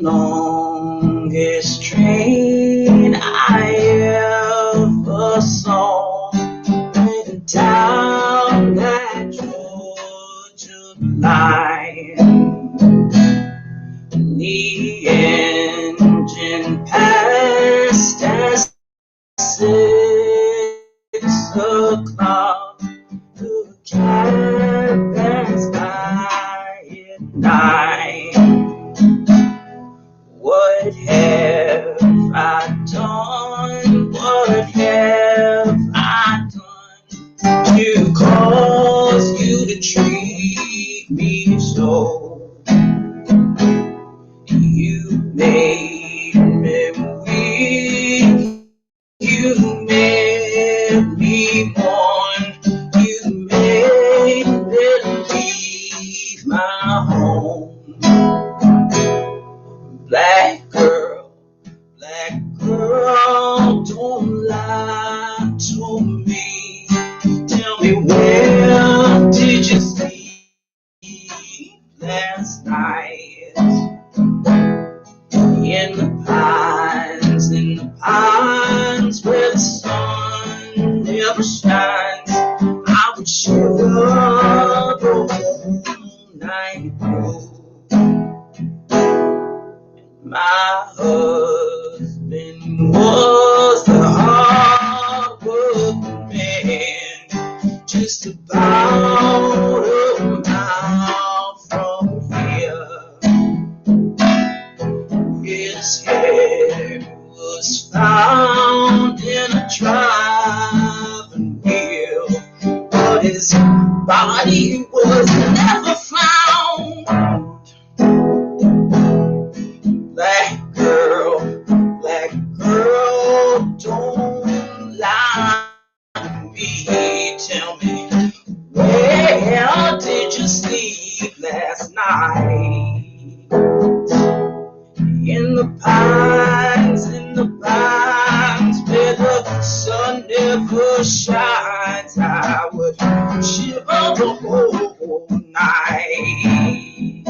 longest train I ever saw went down that Georgia line. The engine passed at 6 o'clock. The cab passed by at 9. What have I done? What have I done to cause you to treat me so? You made me weak, you made me mourn, you made me leave my home. Black girl, don't lie to me. Tell me, where did you sleep last night? In the pines where the sun never shines, I would shiver the whole night through. My husband was the hard working man, just about a mile from here. His head was found in a driving wheel, but his body was never found. Black girl, don't lie to me. Tell me, where did you sleep last night? In the pines where the sun never shines, I would shiver the whole night.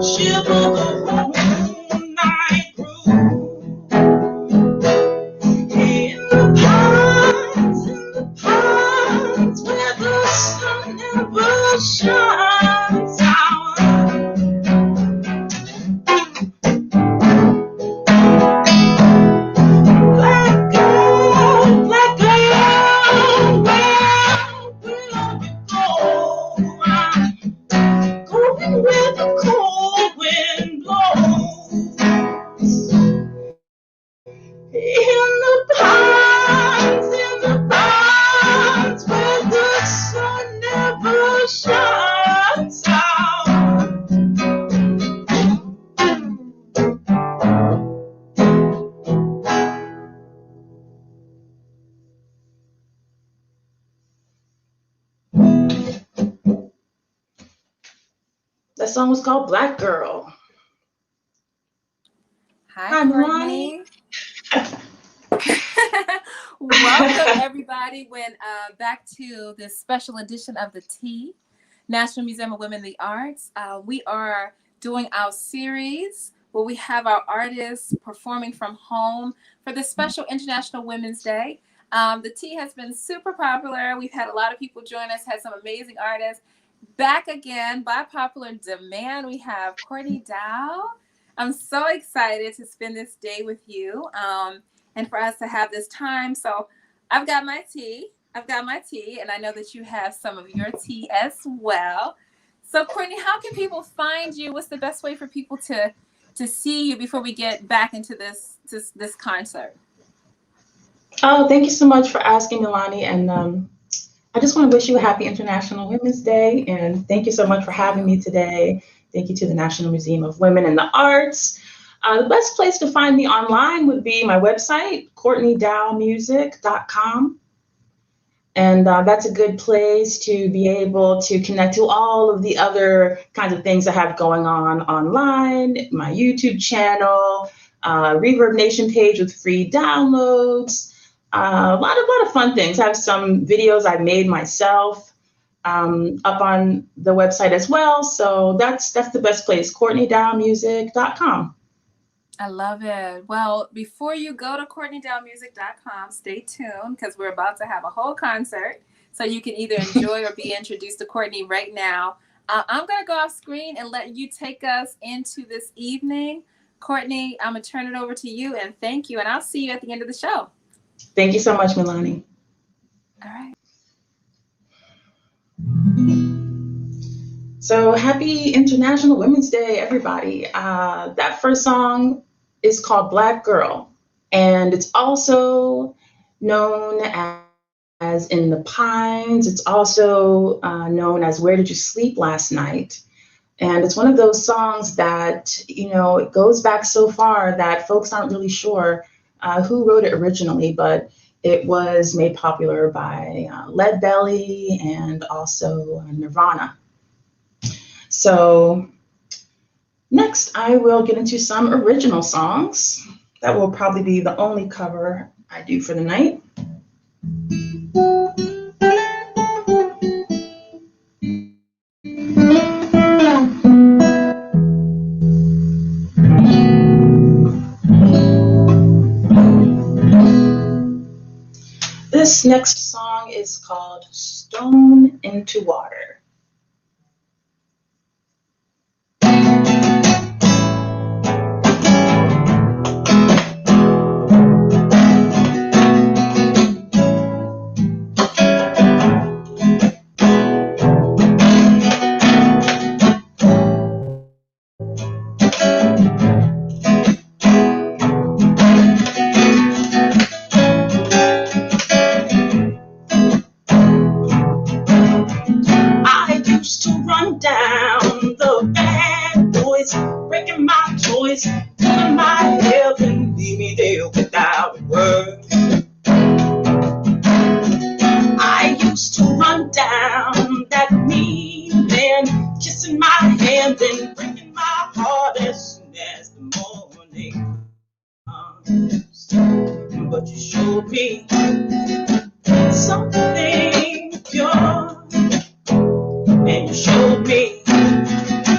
Shiver the whole night through. In the pines where the sun never shines out. Black girl, where will you go? I'm going where the cold wind blows. In the pines where the sun never shines out. That song was called Black Girl. Hi, Courtney. Welcome, everybody, back to this special edition of the T, National Museum of Women in the Arts. We are doing our series where we have our artists performing from home for this special International Women's Day. The T has been super popular. We've had a lot of people join us, had some amazing artists. Back again, by popular demand, we have Courtney Dowe. I'm so excited to spend this day with you and for us to have this time. So I've got my tea, and I know that you have some of your tea as well. So Courtney, how can people find you? What's the best way for people to see you before we get back into this concert? Oh, thank you so much for asking, Milani. And I just want to wish you a happy International Women's Day. And thank you so much for having me today. Thank you to the National Museum of Women in the Arts. The best place to find me online would be my website, CourtneyDoweMusic.com. And that's a good place to be able to connect to all of the other kinds of things I have going on online, my YouTube channel, Reverb Nation page with free downloads, A lot of fun things. I have some videos I made myself up on the website as well. So that's the best place, CourtneyDoweMusic.com. I love it. Well, before you go to CourtneyDoweMusic.com, stay tuned because we're about to have a whole concert. So you can either enjoy or be introduced to Courtney right now. I'm going to go off screen and let you take us into this evening. Courtney, I'm going to turn it over to you, and thank you. And I'll see you at the end of the show. Thank you so much, Milani. All right. So happy International Women's Day, everybody. That first song is called Black Girl, and it's also known as In the Pines. It's also known as Where Did You Sleep Last Night? And it's one of those songs that, it goes back so far that folks aren't really sure who wrote it originally, but it was made popular by Lead Belly and also Nirvana. So next, I will get into some original songs. That will probably be the only cover I do for the night. This next song is called Stone into Water. But you showed me something pure, and you showed me,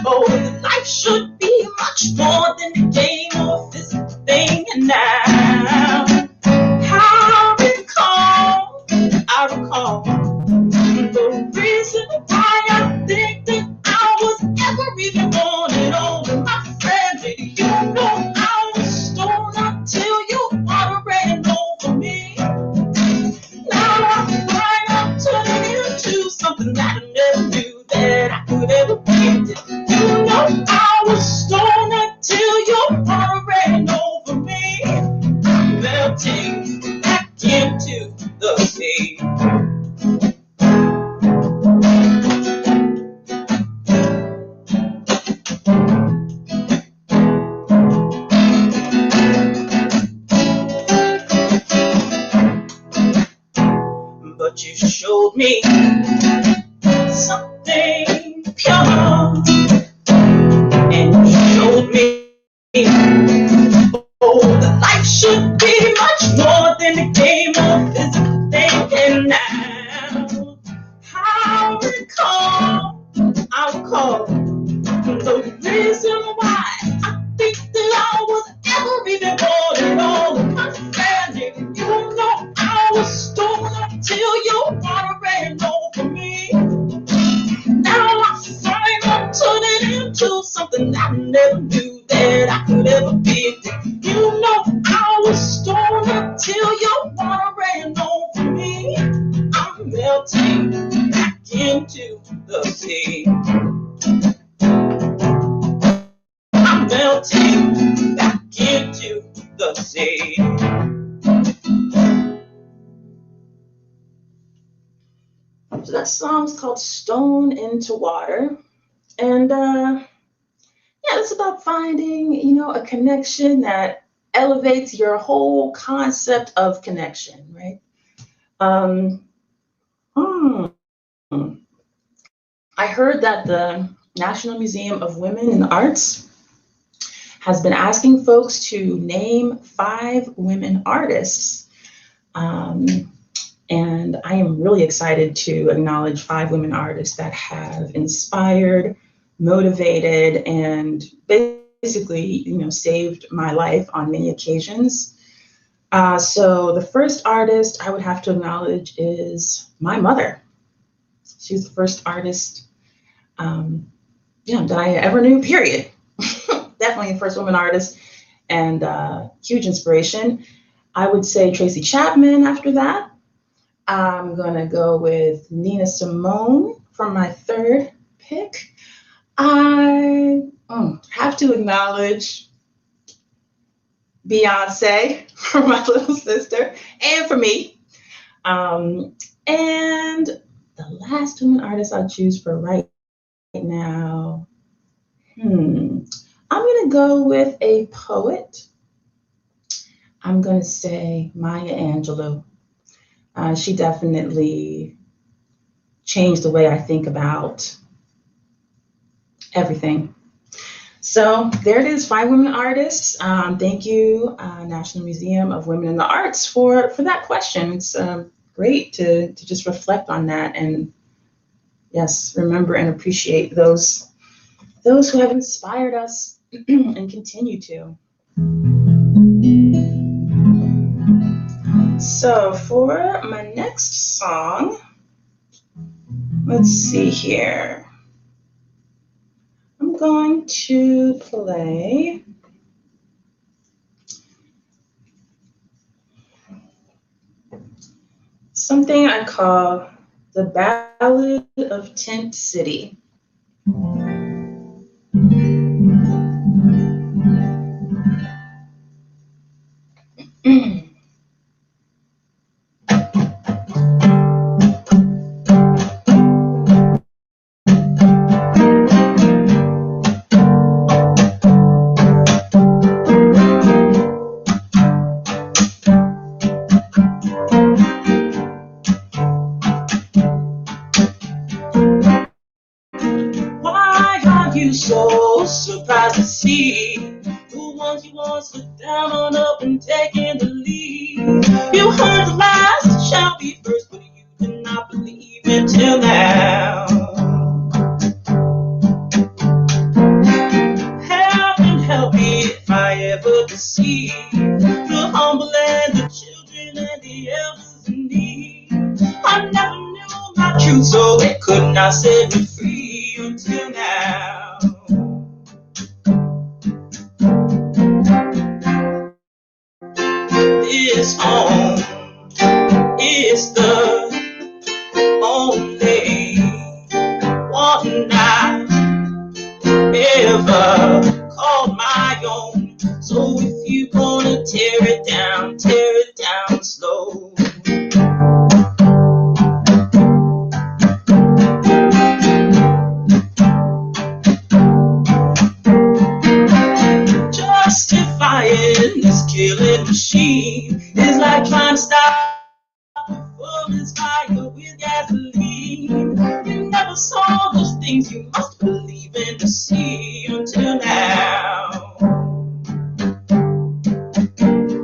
oh, that life should be much more than a game or physical thing. And now, I recall the reason why I think that I was ever even born at all. And my friend, you know I was stoned until you water ran over me. Now I'm right up turning into something that I never knew that I could ever be. You know I was stoned until your water ran over me. I'm melting back into the sea. But you showed me something pure, and you showed me, oh, that life should be much more than a game of physical thing. And now I recall the reason why I think that I was ever even born at all. My friend, you know I was stoned until your water ran over me. Now I'm fine, I'm turning into something I never knew that I could ever be. You know I was stoned until your water ran over me. I'm melting back into the sea. I'm melting back into the sea. So that song's called Stone into Water. And it's about finding, a connection that elevates your whole concept of connection, right? I heard that the National Museum of Women in the Arts has been asking folks to name 5 women artists And I am really excited to acknowledge 5 women artists that have inspired, motivated, and basically, saved my life on many occasions. So the first artist I would have to acknowledge is my mother. She's the first artist that I ever knew, period. Definitely the first woman artist and huge inspiration. I would say Tracy Chapman after that. I'm going to go with Nina Simone for my third pick. I have to acknowledge Beyonce for my little sister and for me. And the last woman artist I'll choose for right now, I'm going to go with a poet. I'm going to say Maya Angelou. She definitely changed the way I think about everything. So there it is, 5 women artists. Thank you, National Museum of Women in the Arts, for that question. It's great to just reflect on that and, yes, remember and appreciate those who have inspired us and continue to. So for my next song, let's see here. I'm going to play something I call the Ballad of Tent City. So surprised to see who wants you all sit down on up and taking the lead. You heard the last shall be first, but you did not believe it till now. Heaven help me if I ever deceive the humble and the children and the elders in need. I never knew my truth, so it could not set me free until now. This home is the only one I ever called my own. So if you gonna tear it down slow. Justifying this killing machine is like trying to stop a forest fire with gasoline. You never saw those things you must believe in to see until now.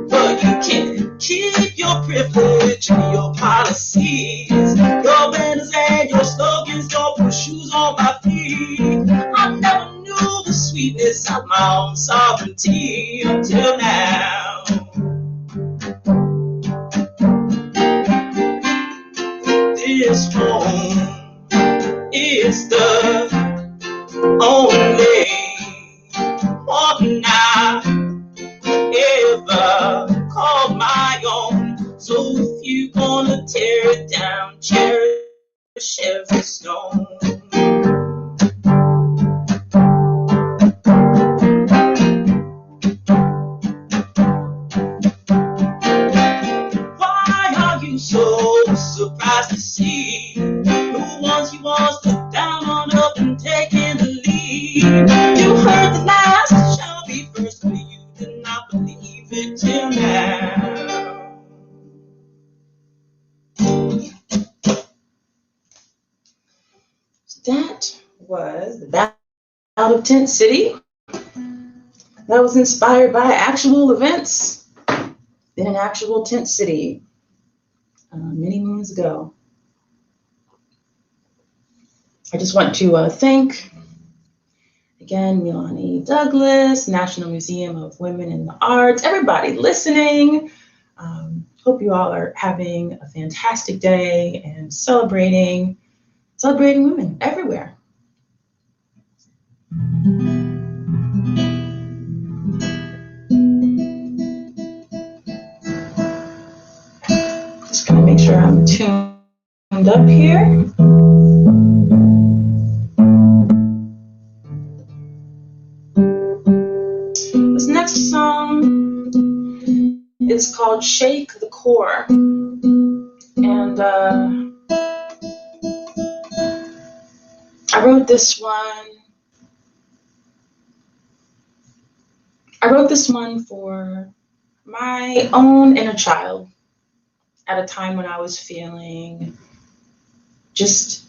But you can't keep your privilege and your policies, your banners and your slogans don't put shoes on my feet. I never knew the sweetness of my own sovereignty until now. This home is the only one I ever called my own. So if you gonna tear it down, cherish every stone. Why are you so surprised to see who wants you all sit down on up and taking the lead? You heard the last shall be first, but you did not believe it till now. So that was the Ballad of Tent City. That was inspired by actual events in an actual tent city. many moons ago. I just want to thank, again, Milani Douglas, National Museum of Women in the Arts, everybody listening. Hope you all are having a fantastic day and celebrating women everywhere. Just gonna make sure I'm tuned up here. This next song is called Shake the Core. And I wrote this one for my own inner child at a time when I was feeling just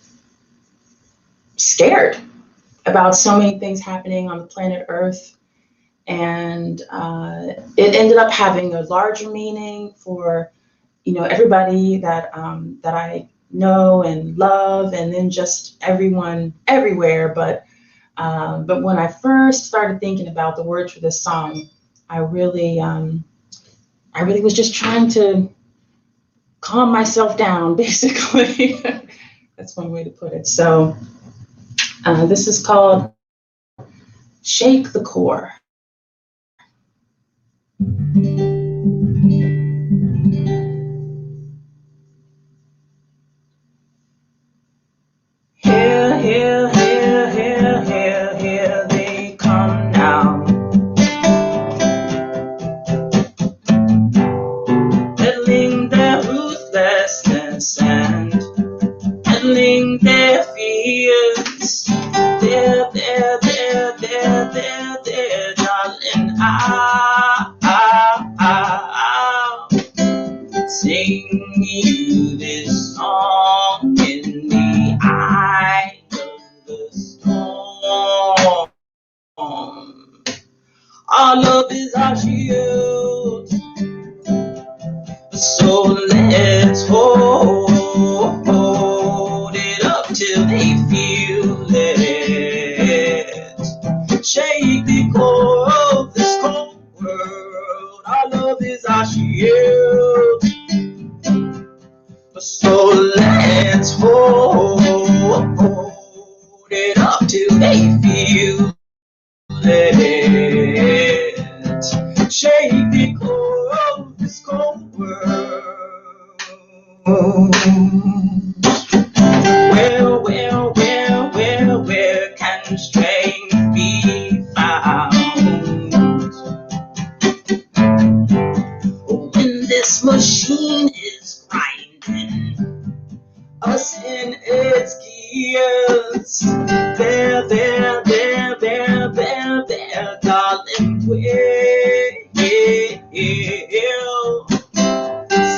scared about so many things happening on the planet Earth. And it ended up having a larger meaning for, everybody that I know and love, and then just everyone everywhere. But when I first started thinking about the words for this song, I really was just trying to calm myself down, basically. That's one way to put it. So this is called Shake the Core. Here they come now. Peddling their ruthlessness and peddling their fears. There, darling, I'll sing you this song in the eye of the storm. Our love is our shield, so let's hold it up till they feel it. Shake the core of this cold world. Our love is our shield, so let's hold it up till they feel it. Shake the core of this cold world. Where can strength be found when this machine is grinding us in its gears? There, darling, we'll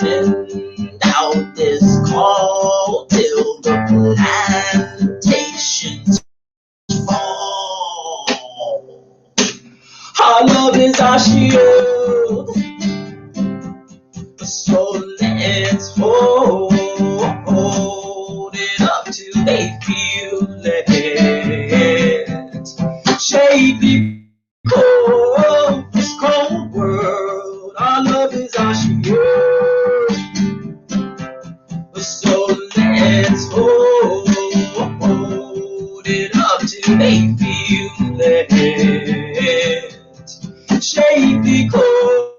send out this call till the plantations fall. Our love is our shield, so let's hold it up till they feel it. Shake the core of this cold world. Our love is our shield, so let's hold it up till they feel it. Shake the core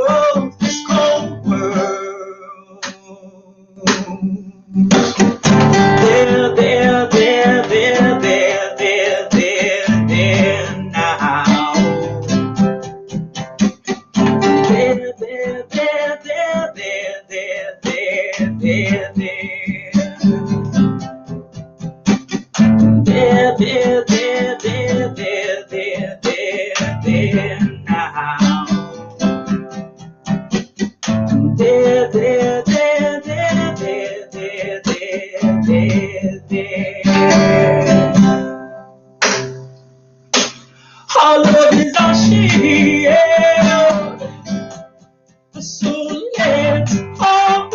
of this cold world. There now. Our love is our shield, so let's hold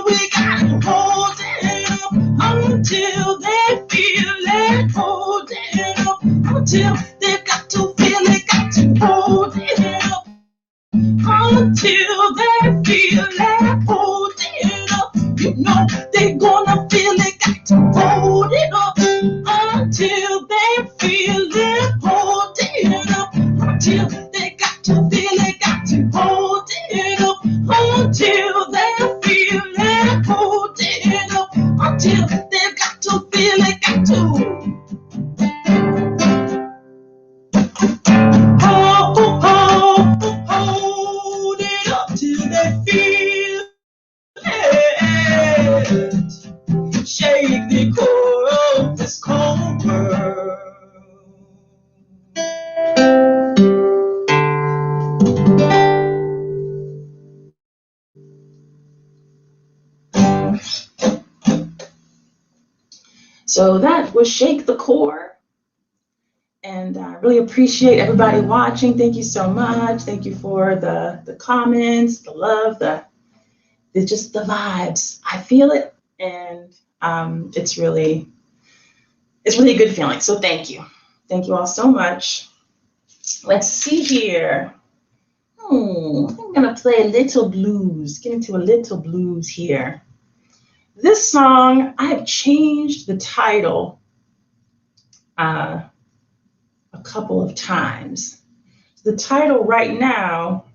we gotta hold it up until they feel it. Hold it up until they got to feel it. Got to hold it up until they feel it. Hold it up. You know they gonna feel it. Got to hold it up until they feel it. Hold it up until they got to feel it. Got to hold it up until they feel it. Hold it up until they got to feel it. Got to hold it up till they feel it. Shake the core of this cold world. So that was Shake the Core. And I really appreciate everybody watching. Thank you so much. Thank you for the comments, the love, it's just the vibes. I feel it, and it's really a good feeling. So thank you. Thank you all so much. Let's see here. I think I'm gonna play a little blues, get into a little blues here. This song, I've changed the title a couple of times. The title right now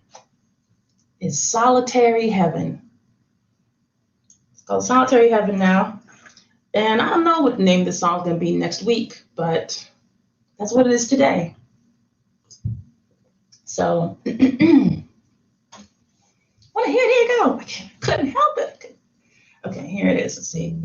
is Solitary Heaven. It's called Solitary Heaven now. And I don't know what the name of the song is going to be next week, but that's what it is today. So, well, here you go. I couldn't help it. Okay, here it is. Let's see.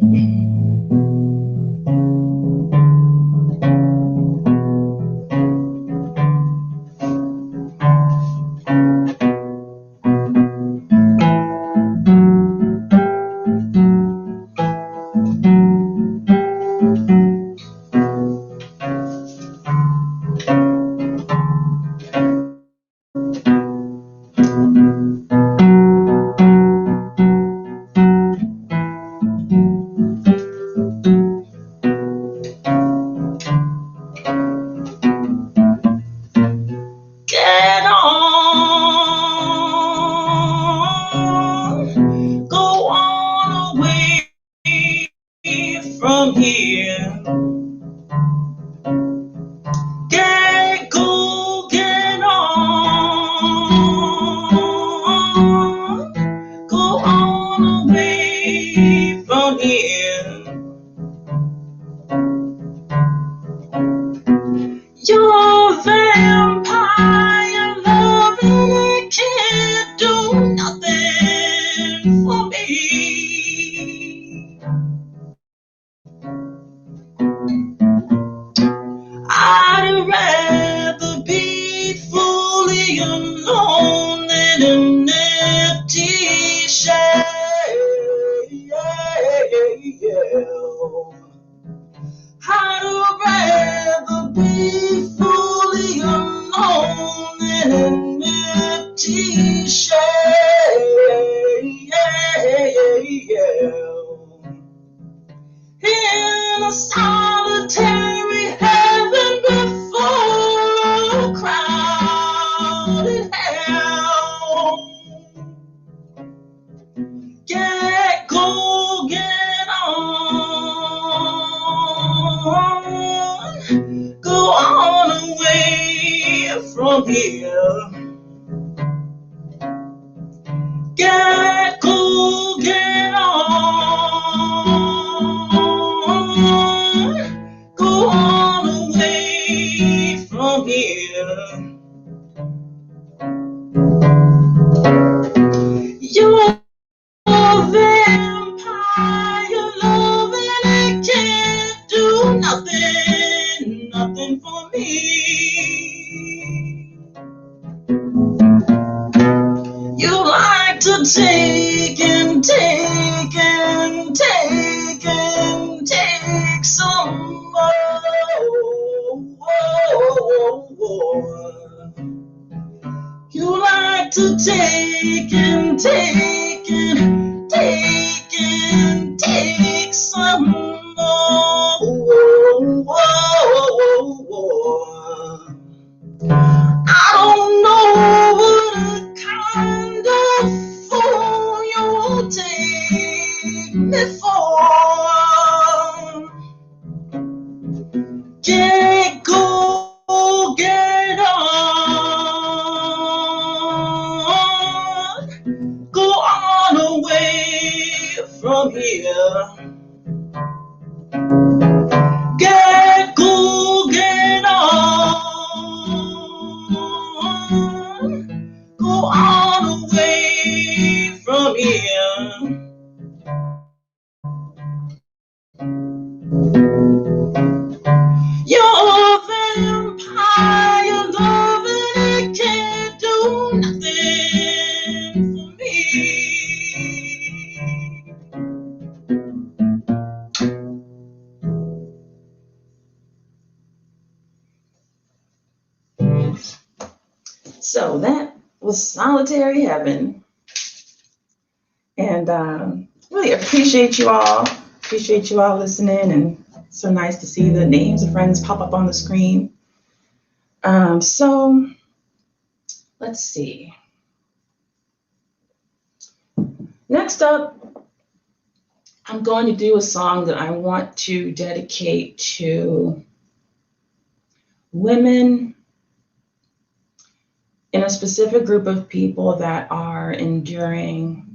You like to take and take and take take me for. Get go, get on. Go on away from here. Get go, get on. Go on away from here. You're a vampire loving, it can't do nothing for me. So that was Solitary Heaven. And really appreciate you all. Appreciate you all listening, and so nice to see the names of friends pop up on the screen. So let's see. Next up, I'm going to do a song that I want to dedicate to women in a specific group of people that are enduring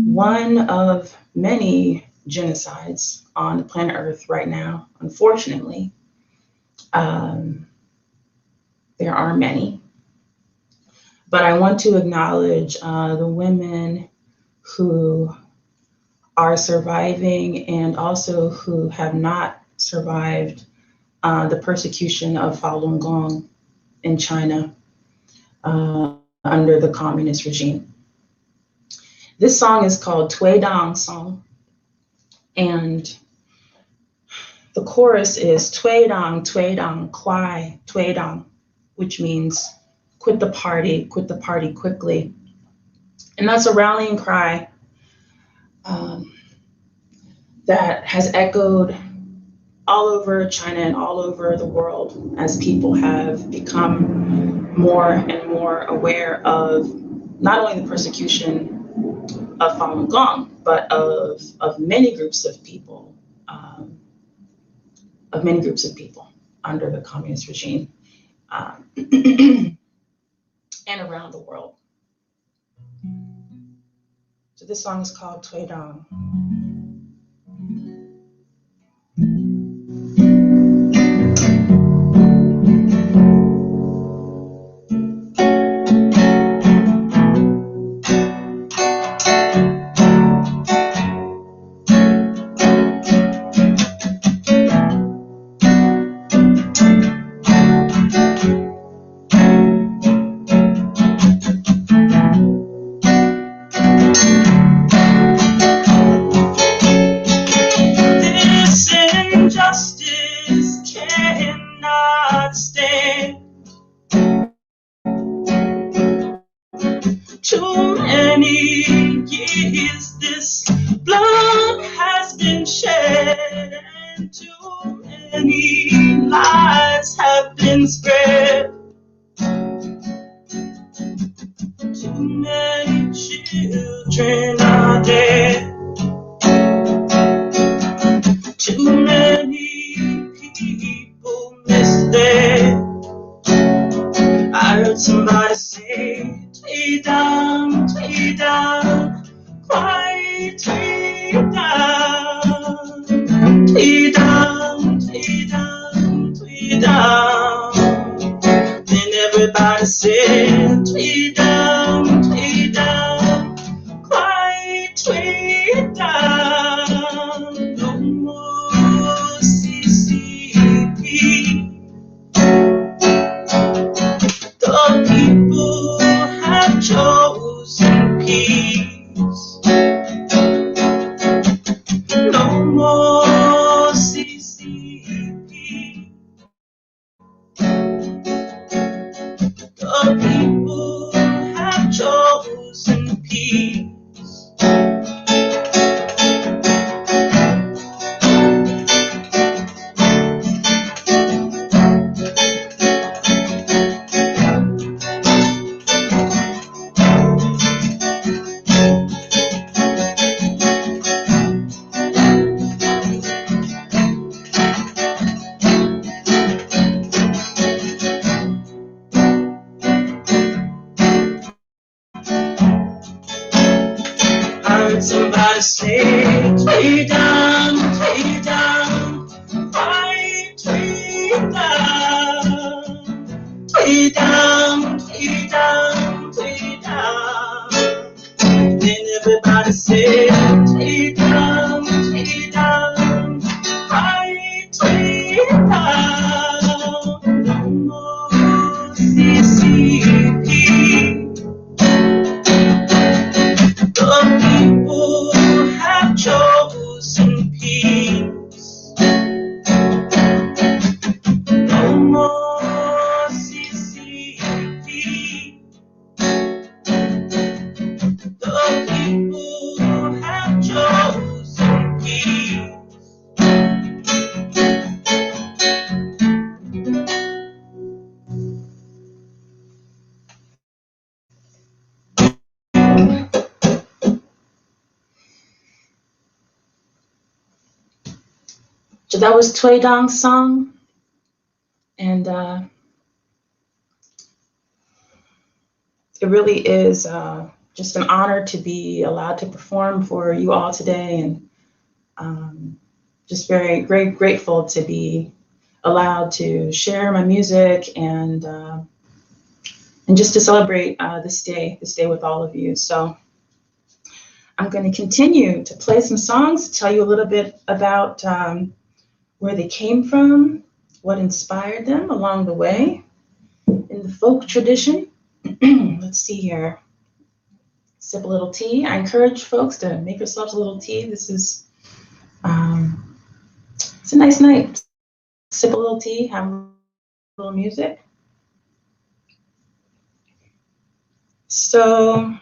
one of many genocides on the planet Earth right now, unfortunately. There are many. But I want to acknowledge the women who are surviving and also who have not survived the persecution of Falun Gong in China under the communist regime. This song is called Tui Dang Song, and the chorus is Tui Dang, Kwai, Tui Dang, which means quit the party quickly. And that's a rallying cry that has echoed all over China and all over the world as people have become more and more aware of not only the persecution of Falun Gong, but of many groups of people, under the communist regime and around the world. So this song is called Tui Dang. Too many years this blood has been shed, and too many lies have been spread. Too many children are dead. Too many people miss their. I heard somebody say, Tui Dang, Kwai, Tui Dang, Tui Dang, Tui Dang. Then everybody said, Tui Dang, Kwai, Tui Dang. No more CCP. The people have chosen peace. No more CCP. The people have chosen peace. everybody say, way down, right, way down, way down, way down. Then everybody say, way down, right, way down. No more CCP. The people have chosen peace. No more CCP. The people have chosen peace. So that was Tway Dong's song, and it really is just an honor to be allowed to perform for you all today, and just very grateful to be allowed to share my music and just to celebrate this day with all of you. So I'm going to continue to play some songs, tell you a little bit about where they came from, what inspired them along the way in the folk tradition. Let's see here. Sip a little tea. I encourage folks to make yourselves a little tea. This is, it's a nice night. Sip a little tea, have a little music. So,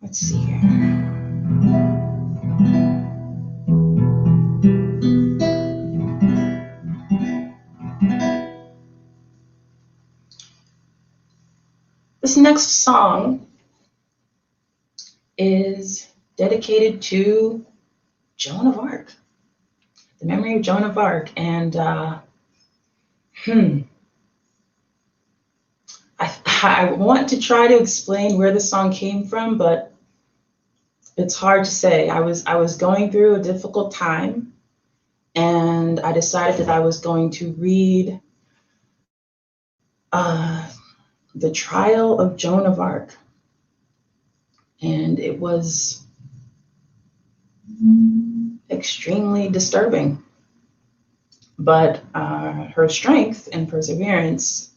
let's see here. This next song is dedicated to Joan of Arc, the memory of Joan of Arc. And I want to try to explain where the song came from, but it's hard to say. I was going through a difficult time, and I decided that I was going to read The Trial of Joan of Arc. And it was extremely disturbing. But her strength and perseverance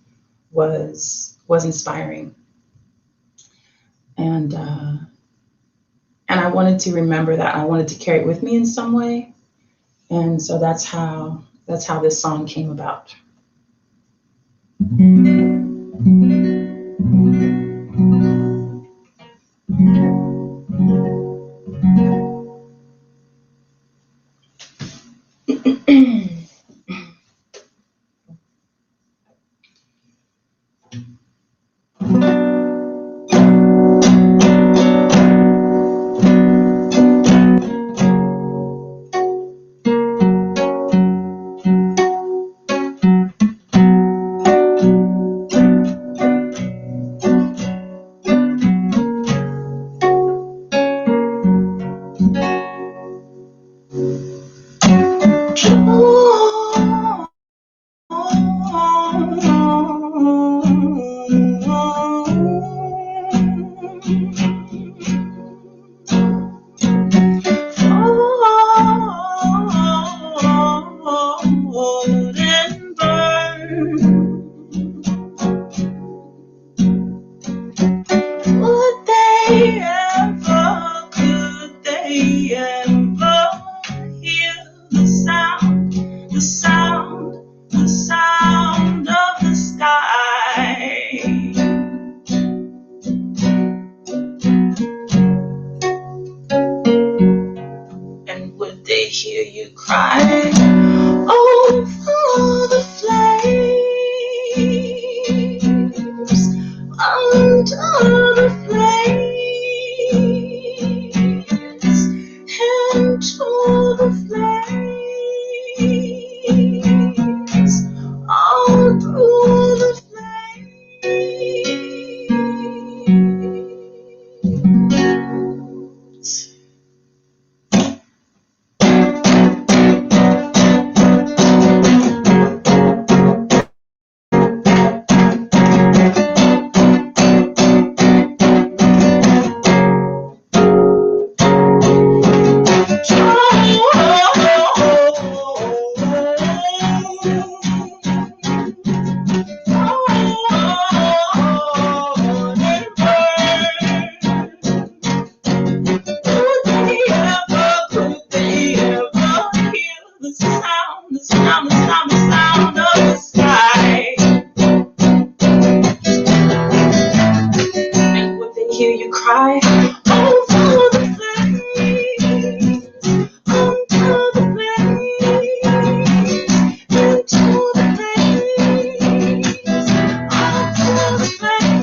was inspiring. And I wanted to remember that. I wanted to carry it with me in some way. And so that's how this song came about. high over the flames, under the flames, into the flames, onto the flames.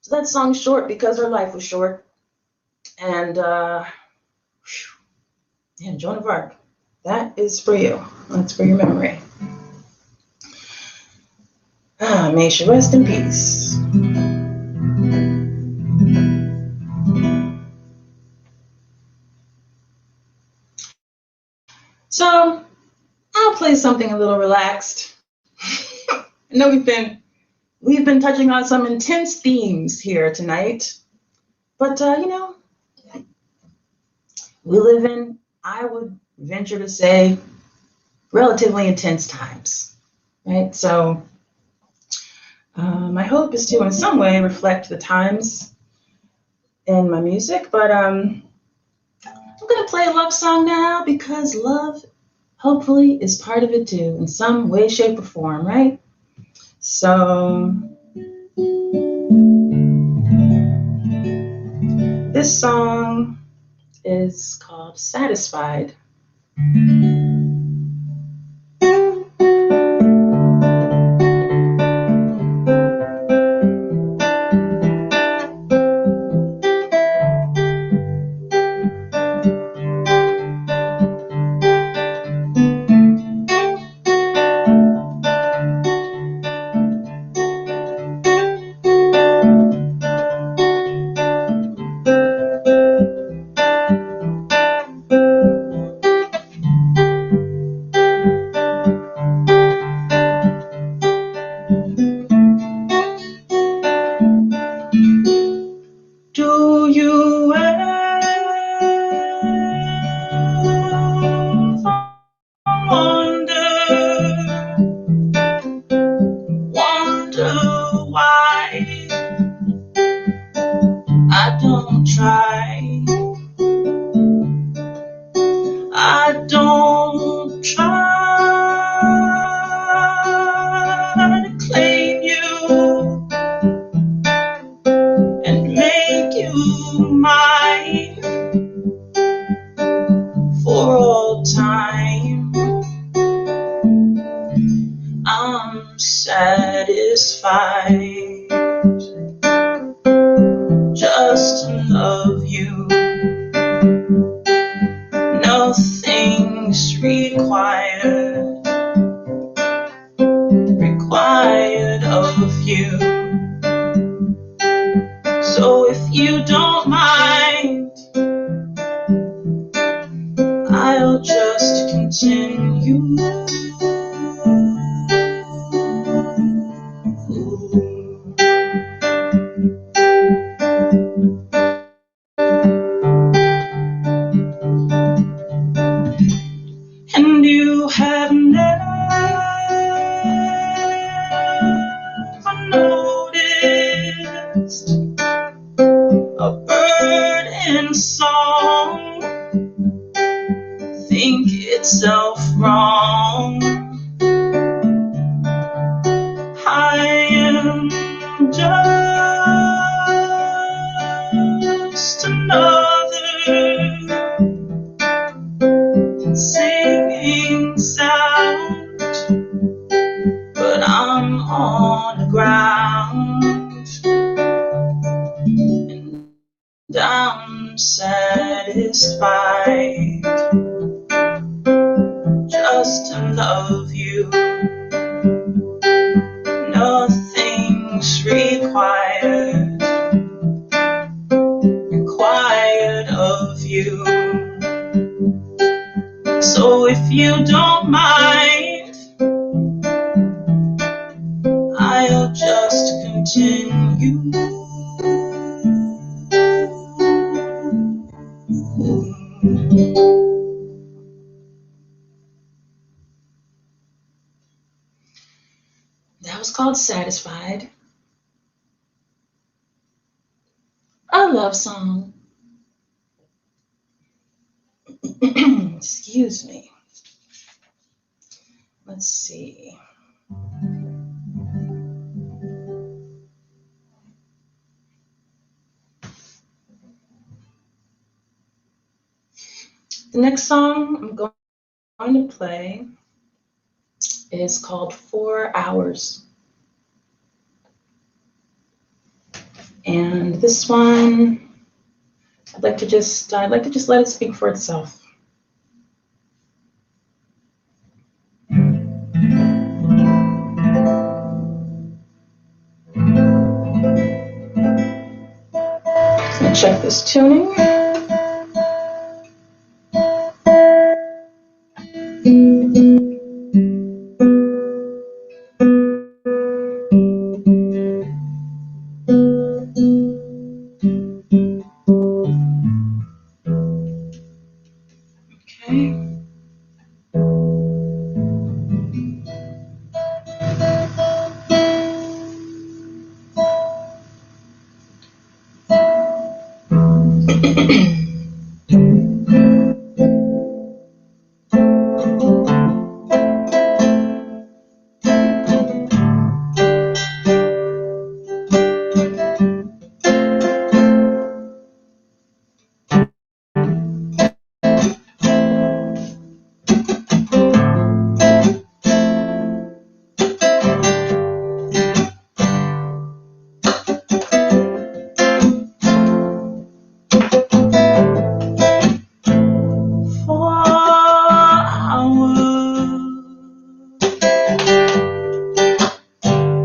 So that song's short because her life was short. And Joan of Arc, that is for you. That's for your memory. May she rest in peace. So I'll play something a little relaxed. I know we've been touching on some intense themes here tonight, but we live in, I would venture to say, relatively intense times, right? So my hope is to, in some way, reflect the times in my music, but I'm going to play a love song now because love, hopefully, is part of it too, in some way, shape, or form, right? So this song is called Satisfied. Do you ever wonder why I don't try? I don't try to claim you and make you mine for all time. I'm satisfied just to love you. Nothing's required of you. So if you don't mind, I'll just continue. And you have never noticed a bird in song think itself wrong. I am just another singing sound, but I'm on the ground and I'm satisfied just to love you. Nothing's required of you. So if you don't mind, I'll just continue. That was called Satisfied. A love song. Excuse me. Let's see. The next song I'm going to play is called 4 Hours. And this one, I'd like to just let it speak for itself. Check this tuning.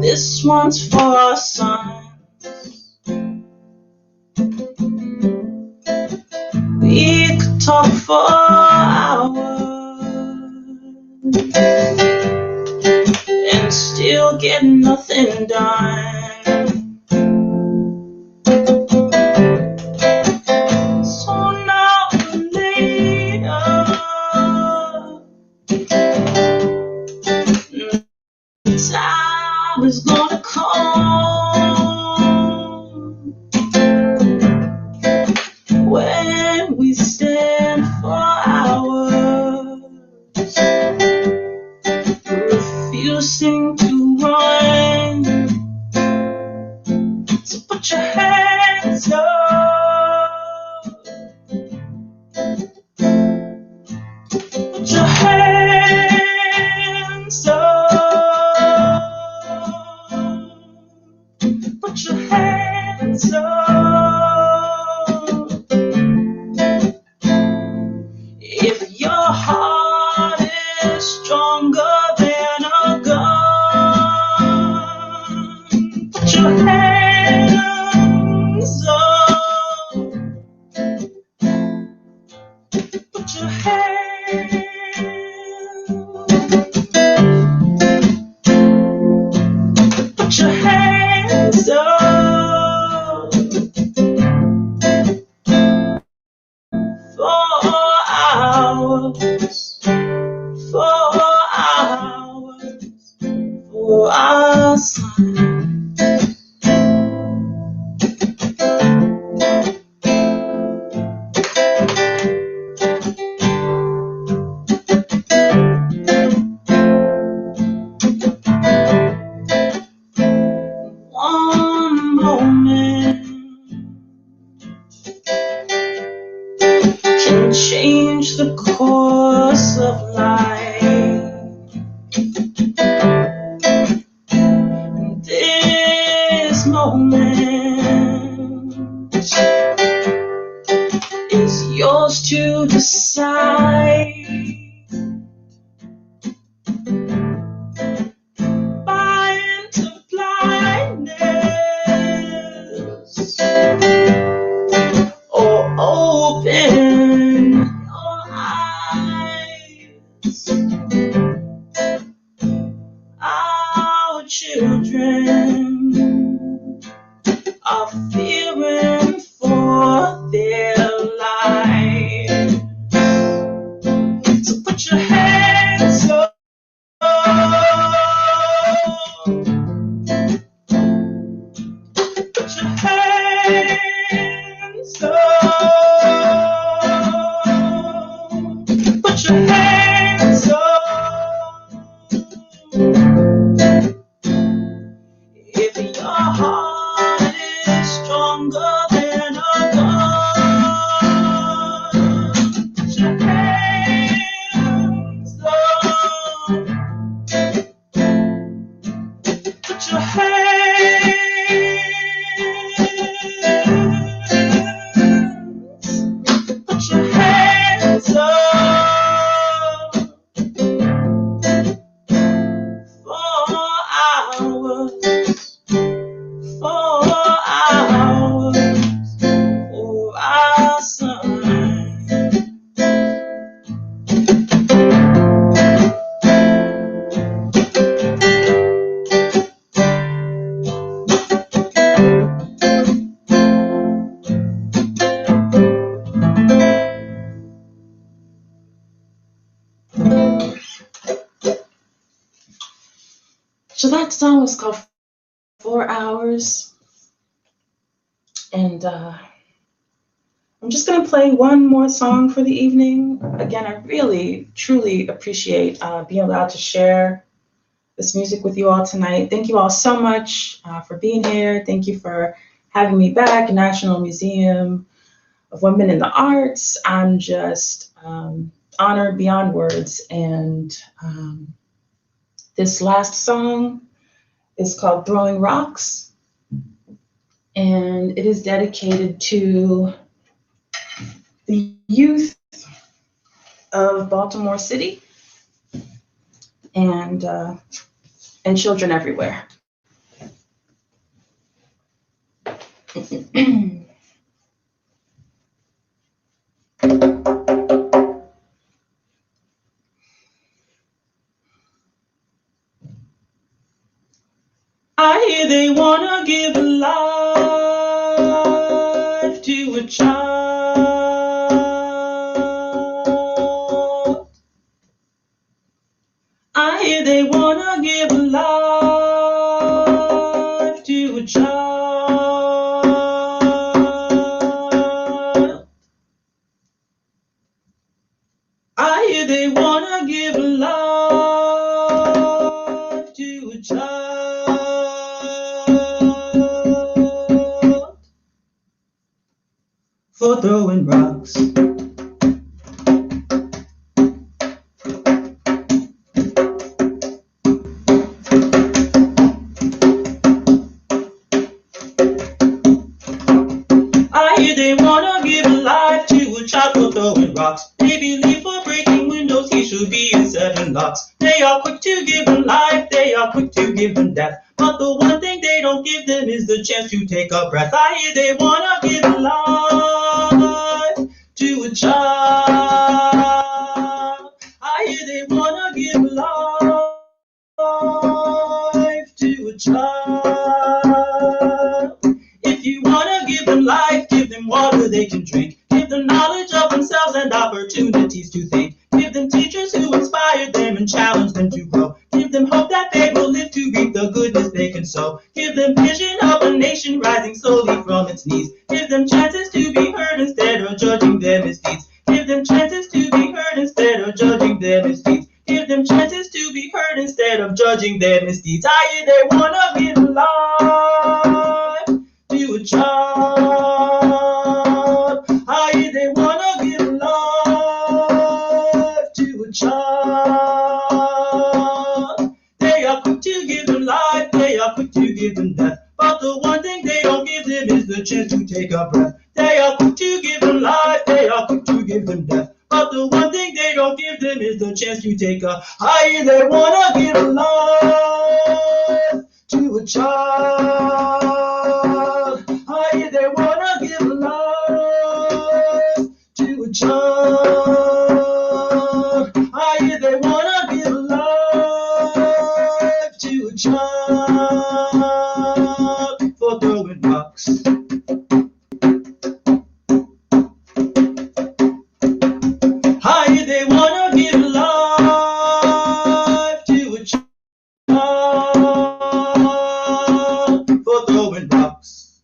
This one's for our sons. We could talk for hours and still get nothing done. So now or later, time is gonna come when we stand for hours, refusing to run. So put your hands up, put your hands up, put your hands up. If your heart is stronger than a gun, put your hands up, put your hands, put your hands up. For our son. One moment can change the course of life. This moment is yours to decide. Buy into blindness or open your eyes. Our children are fearing for their lives. song was called 4 Hours. And I'm just going to play one more song for the evening. Again, I really, truly appreciate being allowed to share this music with you all tonight. Thank you all so much for being here. Thank you for having me back, National Museum of Women in the Arts. I'm just honored beyond words. And this last song is called Throwing Rocks. And it is dedicated to the youth of Baltimore City and children everywhere. I hear they wanna give life to a child. I hear they wanna give life to a child. I hear they wanna give life to a child for throwing rocks. They wanna give life to a child for throwing rocks. They believe for breaking windows he should be in 7 locks. They are quick to give them life, they are quick to give them death. But the one thing they don't give them is the chance to take a breath. I hear they wanna give life to a child. I hear they wanna give life to a child. If you wanna give them life, give them water they can drink. Give them knowledge of themselves and opportunities to think. Give them teachers who inspire them and challenge them to grow. Give them hope that they will live to reap the goodness they can sow. Give them vision of a nation rising slowly from its knees. Give them chances to be heard instead of judging their misdeeds. Give them chances to be heard instead of judging their misdeeds. Give them chances to be heard instead of judging their misdeeds. I hear they wanna give life to a child. I hear they wanna give life to a child. They are quick to give them life, they are quick to give them death. But the one thing they don't give them is the chance to take a breath. They are quick to give them life, they are quick to give them death. But the one thing they don't give them is the chance to take a. I hear they wanna give life to a child. I hear they wanna give life to a child. I hear they wanna give life to a child for throwing rocks. I hear they wanna give life to a child for throwing rocks.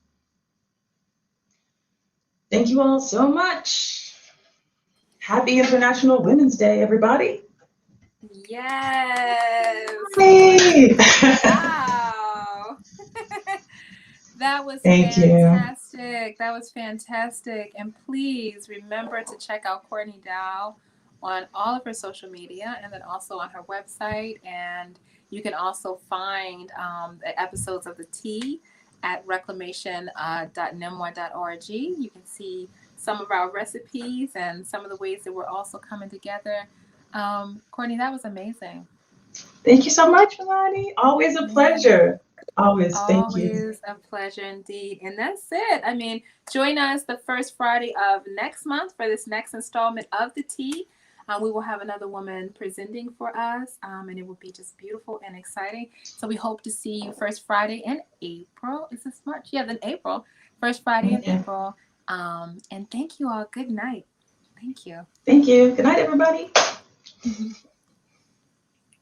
Thank you all so much. Happy International Women's Day, everybody. Yes. Hey. Wow. That was Thank fantastic. you. That was fantastic. And please remember to check out Courtney Dowe on all of her social media and then also on her website. And you can also find the episodes of The Tea at reclamation.nemoir.org. You can see some of our recipes and some of the ways that we're also coming together. Courtney, that was amazing. Thank you so much, Melanie. Always a pleasure. Always. Thank you. Always a pleasure indeed. And that's it. I mean, join us the first Friday of next month for this next installment of The Tea. We will have another woman presenting for us, and it will be just beautiful and exciting. So we hope to see you first Friday in April. Is this March? Yeah, then April. First Friday in April. And thank you all. Good night. Thank you. Thank you. Good night, everybody. Mm-hmm.